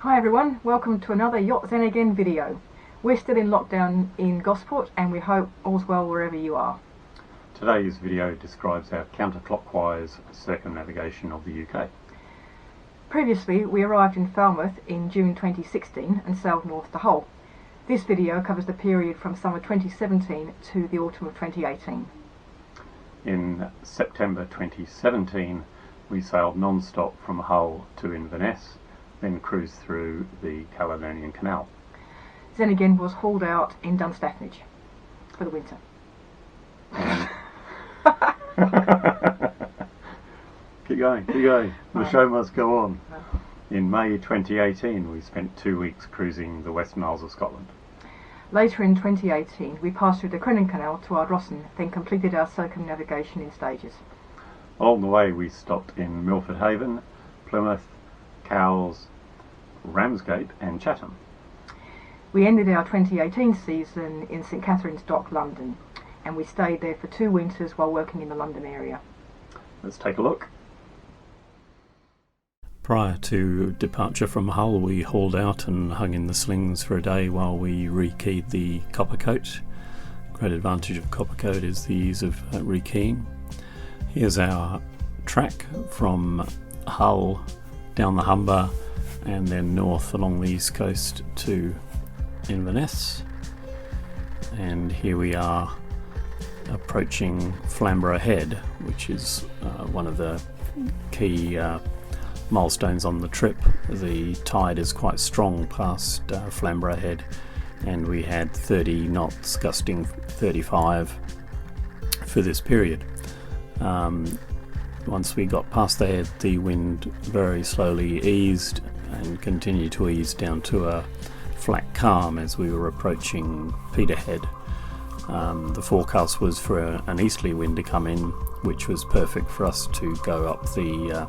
Hi everyone, welcome to another Yacht Zen Again video. We're still in lockdown in Gosport and we hope all's well wherever you are. Today's video describes our counterclockwise circumnavigation of the UK. Previously we arrived in Falmouth in June 2016 and sailed north to Hull. This video covers the period from summer 2017 to the autumn of 2018. In September 2017 we sailed non-stop from Hull to Inverness, then cruised through the Caledonian Canal. Zen Again was hauled out in Dunstafnage for the winter. Keep going. The show must go on. In May 2018 we spent 2 weeks cruising the Western Isles of Scotland. Later in 2018 we passed through the Crinan Canal to Ardrossan, then completed our circumnavigation in stages. Along the way we stopped in Milford Haven, Plymouth, Cowes, Ramsgate and Chatham. We ended our 2018 season in St Catherine's Dock, London, and we stayed there for 2 winters while working in the London area. Let's take a look. Prior to departure from Hull, we hauled out and hung in the slings for a day while we rekeyed the coppercoat. Great advantage of coppercoat is the ease of rekeying. Here's our track from Hull down the Humber and then north along the east coast to Inverness. And here we are approaching Flamborough Head, which is one of the key milestones on the trip. The tide is quite strong past Flamborough Head, and we had 30 knots gusting 35 for this period. Once we got past the head, the wind very slowly eased and continued to ease down to a flat calm as we were approaching Peterhead. The forecast was for an easterly wind to come in, which was perfect for us to go up the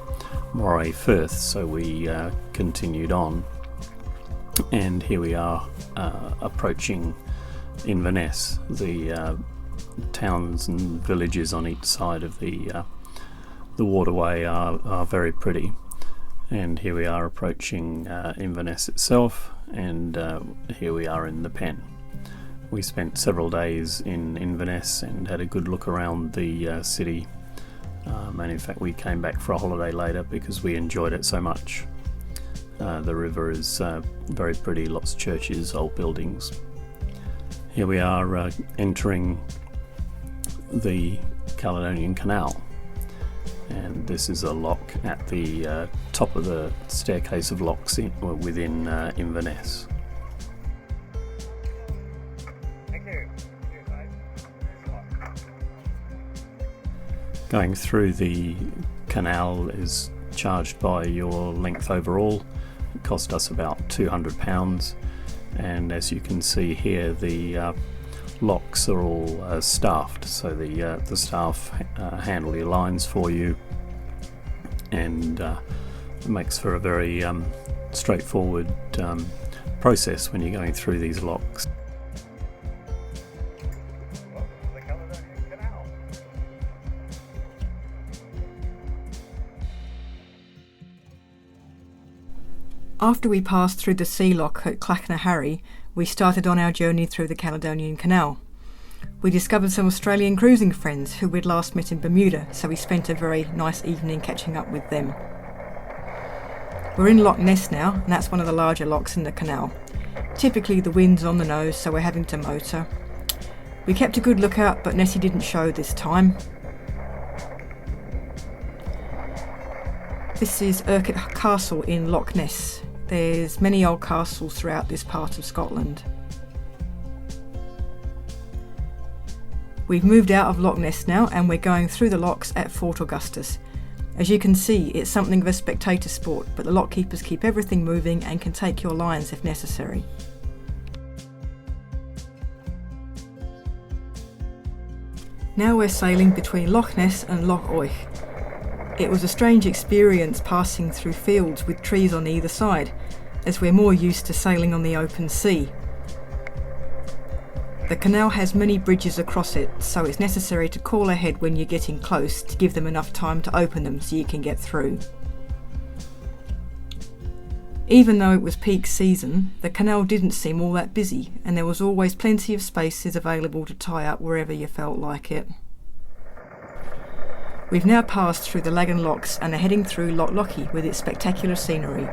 Moray Firth, so we continued on, and here we are approaching Inverness. The towns and villages on each side of the waterway are very pretty, and here we are approaching Inverness itself, and here we are in the pen. We spent several days in Inverness and had a good look around the city, and in fact we came back for a holiday later because we enjoyed it so much. The river is very pretty, lots of churches, old buildings. Here we are entering the Caledonian Canal, and this is a lock at the top of the staircase of locks within Inverness. Going through the canal is charged by your length overall. It cost us about £200, and as you can see here, the locks are all staffed, so the staff handle your lines for you, and it makes for a very straightforward process when you're going through these locks. After we passed through the sea lock at Clachnahary, we started on our journey through the Caledonian Canal. We discovered some Australian cruising friends who we'd last met in Bermuda, so we spent a very nice evening catching up with them. We're in Loch Ness now, and that's one of the larger locks in the canal. Typically the wind's on the nose, so we're having to motor. We kept a good lookout, but Nessie didn't show this time. This is Urquhart Castle in Loch Ness. There's many old castles throughout this part of Scotland. We've moved out of Loch Ness now and we're going through the locks at Fort Augustus. As you can see, it's something of a spectator sport, but the lock keepers keep everything moving and can take your lines if necessary. Now we're sailing between Loch Ness and Loch Oich. It was a strange experience passing through fields with trees on either side, as we're more used to sailing on the open sea. The canal has many bridges across it, so it's necessary to call ahead when you're getting close to give them enough time to open them so you can get through. Even though it was peak season, the canal didn't seem all that busy, and there was always plenty of spaces available to tie up wherever you felt like it. We've now passed through the Lagan Locks and are heading through Loch Lochy with its spectacular scenery.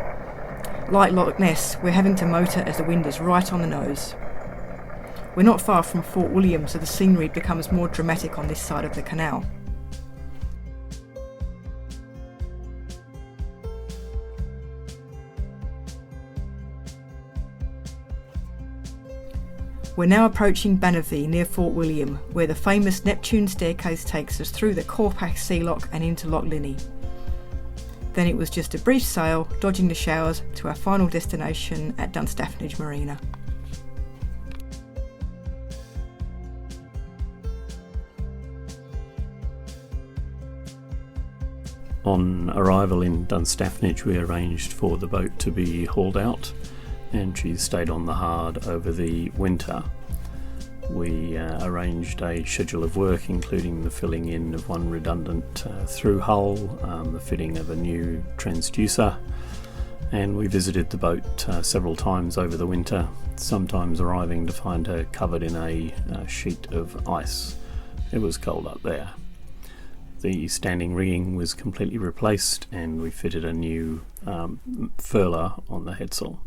Like Loch Ness, we're having to motor as the wind is right on the nose. We're not far from Fort William, so the scenery becomes more dramatic on this side of the canal. We're now approaching Bannervie near Fort William, where the famous Neptune staircase takes us through the Corpac Sea Loch and into Loch Linney. Then it was just a brief sail, dodging the showers, to our final destination at Dunstafnage Marina. On arrival in Dunstafnage, we arranged for the boat to be hauled out, and she stayed on the hard over the winter. We arranged a schedule of work including the filling in of one redundant through hull, the fitting of a new transducer, and we visited the boat several times over the winter, sometimes arriving to find her covered in a sheet of ice. It was cold up there. The standing rigging was completely replaced, and we fitted a new furler on the headsail.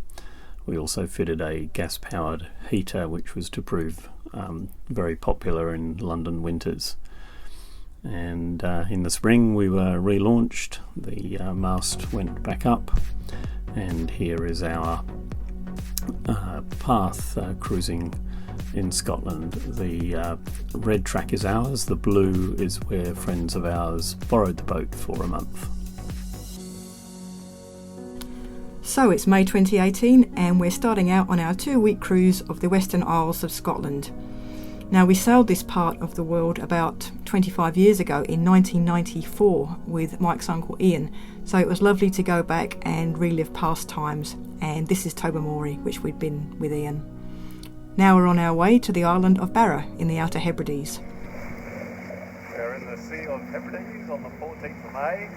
We also fitted a gas-powered heater, which was to prove very popular in London winters. And in the spring we were relaunched, the mast went back up, and here is our path cruising in Scotland. The red track is ours, the blue is where friends of ours borrowed the boat for a month. So it's May 2018 and we're starting out on our 2-week cruise of the Western Isles of Scotland. Now, we sailed this part of the world about 25 years ago in 1994 with Mike's uncle Ian, so it was lovely to go back and relive past times, and this is Tobermory, which we'd been with Ian. Now we're on our way to the island of Barra in the Outer Hebrides. We're in the Sea of Hebrides on the 14th of May.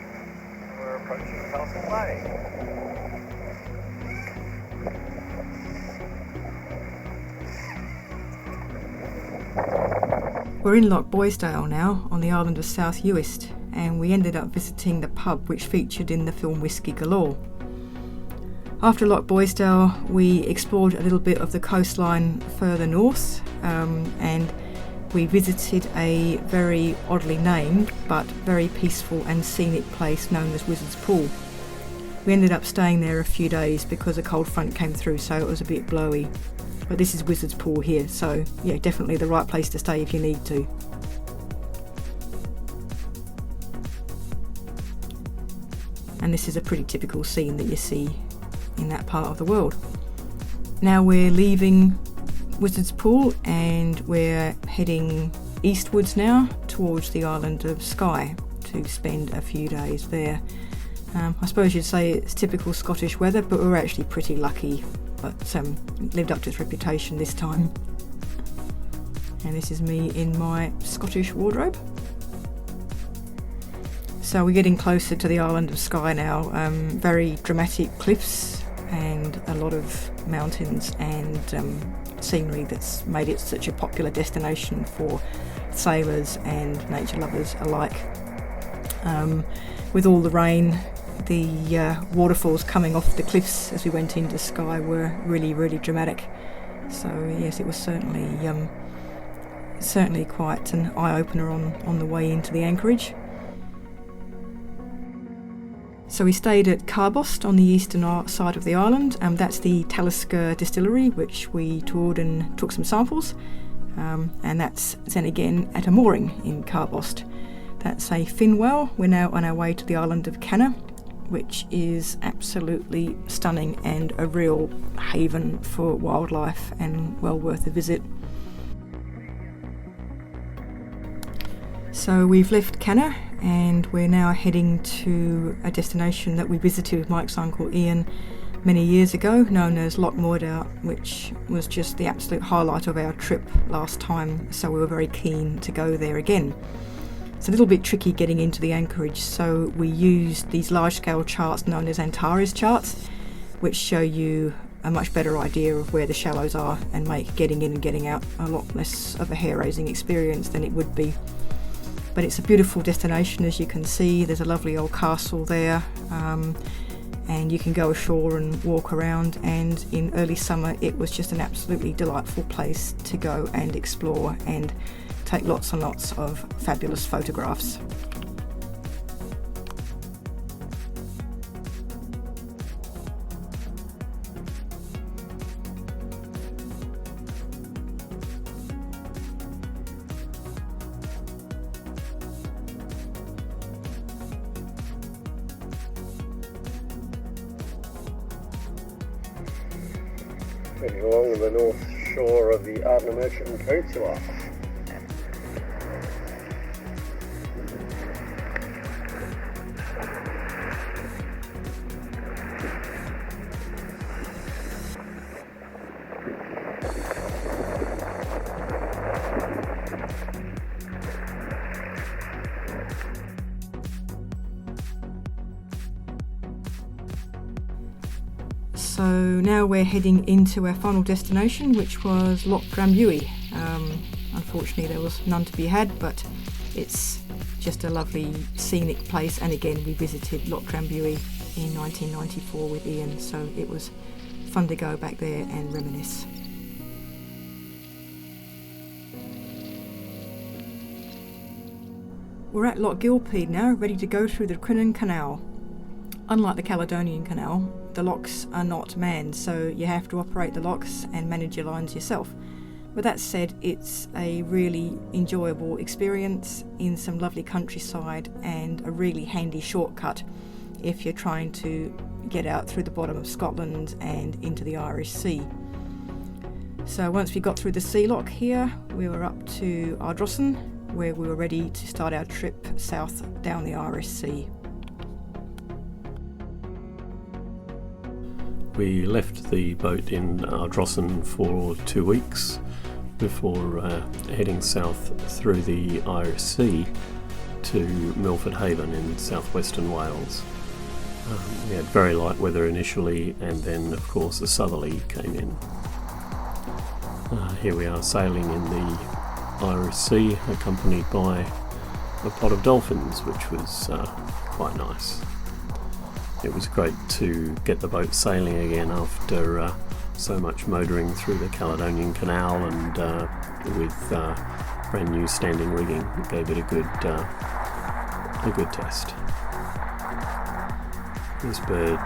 We're approaching Castle Bay. We're in Loch Boisdale now, on the island of South Uist, and we ended up visiting the pub which featured in the film Whiskey Galore. After Loch Boisdale, we explored a little bit of the coastline further north, and we visited a very oddly named but very peaceful and scenic place known as Wizard's Pool. We ended up staying there a few days because a cold front came through, so it was a bit blowy. But this is Wizard's Pool here, so yeah, definitely the right place to stay if you need to. And this is a pretty typical scene that you see in that part of the world. Now we're leaving Wizard's Pool and we're heading eastwards now towards the island of Skye to spend a few days there. I suppose you'd say it's typical Scottish weather, but we're actually pretty lucky, but lived up to its reputation this time. And this is me in my Scottish wardrobe. So we're getting closer to the island of Skye now. Very dramatic cliffs and a lot of mountains and scenery that's made it such a popular destination for sailors and nature lovers alike. With all the rain, the waterfalls coming off the cliffs as we went into Skye were really, really dramatic. So yes, it was certainly quite an eye-opener on the way into the anchorage. So we stayed at Carbost on the eastern side of the island. That's the Talisker distillery, which we toured and took some samples. And that's then again at a mooring in Carbost. That's a fin well. We're now on our way to the island of Canna, which is absolutely stunning and a real haven for wildlife and well worth a visit. So we've left Canna and we're now heading to a destination that we visited with Mike's uncle Ian many years ago, known as Loch Moidart, which was just the absolute highlight of our trip last time, so we were very keen to go there again. It's a little bit tricky getting into the anchorage, so we used these large-scale charts known as Antares charts, which show you a much better idea of where the shallows are and make getting in and getting out a lot less of a hair-raising experience than it would be. But it's a beautiful destination, as you can see. There's a lovely old castle there, and you can go ashore and walk around, and in early summer it was just an absolutely delightful place to go and explore and take lots and lots of fabulous photographs. Heading along the north shore of the Ardnam Merchant Peninsula. So now we're heading into our final destination, which was Loch Drambuie. Unfortunately there was none to be had, but it's just a lovely scenic place, and again we visited Loch Drambuie in 1994 with Ian, so it was fun to go back there and reminisce. We're at Loch Gilphead now, ready to go through the Crinan Canal. Unlike the Caledonian Canal, the locks are not manned, so you have to operate the locks and manage your lines yourself. With that said, it's a really enjoyable experience in some lovely countryside and a really handy shortcut if you're trying to get out through the bottom of Scotland and into the Irish Sea. So once we got through the sea lock here, we were up to Ardrossan, where we were ready to start our trip south down the Irish Sea. We left the boat in Ardrossan for 2 weeks before heading south through the Irish Sea to Milford Haven in southwestern Wales. We had very light weather initially, and then of course a southerly came in. Here we are sailing in the Irish Sea, accompanied by a pod of dolphins, which was quite nice. It was great to get the boat sailing again after so much motoring through the Caledonian Canal, and with brand new standing rigging. It gave it a good test. This bird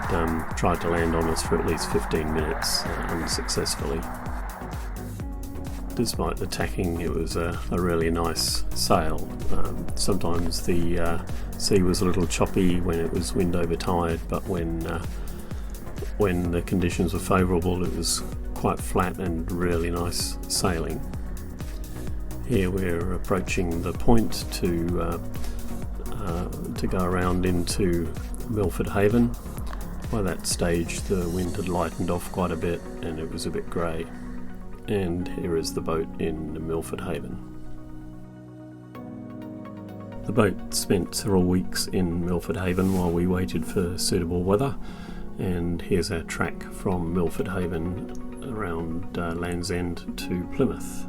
tried to land on us for at least 15 minutes unsuccessfully. Despite the tacking, it was a really nice sail. Sometimes the sea was a little choppy when it was wind over tide, but when the conditions were favourable, it was quite flat and really nice sailing. Here we're approaching the point to go around into Milford Haven. By that stage the wind had lightened off quite a bit and it was a bit grey. And here is the boat in Milford Haven. The boat spent several weeks in Milford Haven while we waited for suitable weather, and here's our track from Milford Haven around Land's End to Plymouth.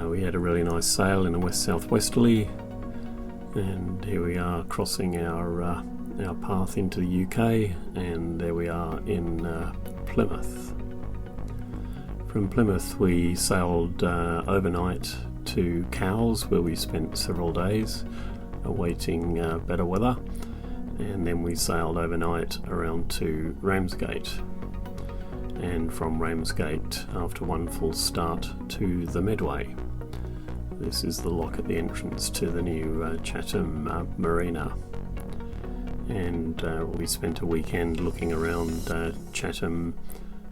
We had a really nice sail in a west-southwesterly, and here we are crossing our path into the UK, and there we are in Plymouth. From Plymouth we sailed overnight to Cowes, where we spent several days awaiting better weather, and then we sailed overnight around to Ramsgate, and from Ramsgate, after one full start, to the Medway. This is the lock at the entrance to the new Chatham Marina, and we spent a weekend looking around Chatham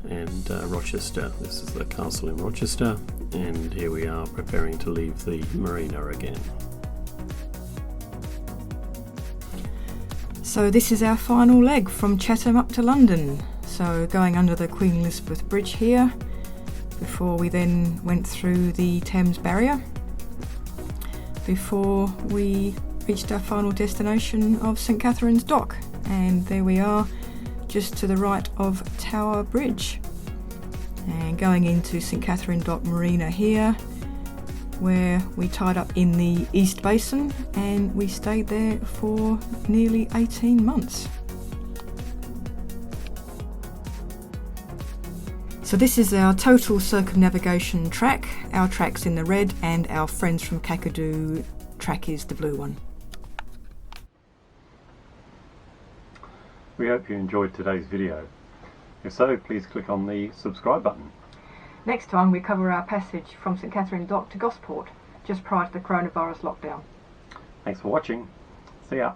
and Rochester. This is the castle in Rochester, and here we are preparing to leave the marina again. So this is our final leg from Chatham up to London. So going under the Queen Elizabeth Bridge here, before we then went through the Thames Barrier, before we reached our final destination of St Catherine's Dock. And there we are, just to the right of Tower Bridge. And going into St Catherine Dock Marina here, where we tied up in the East Basin and we stayed there for nearly 18 months. So this is our total circumnavigation track. Our track's in the red and our friends from Kakadu track is the blue one. We hope you enjoyed today's video. If so, please click on the subscribe button. Next time we cover our passage from St Catherine Dock to Gosport, just prior to the coronavirus lockdown. Thanks for watching. See ya.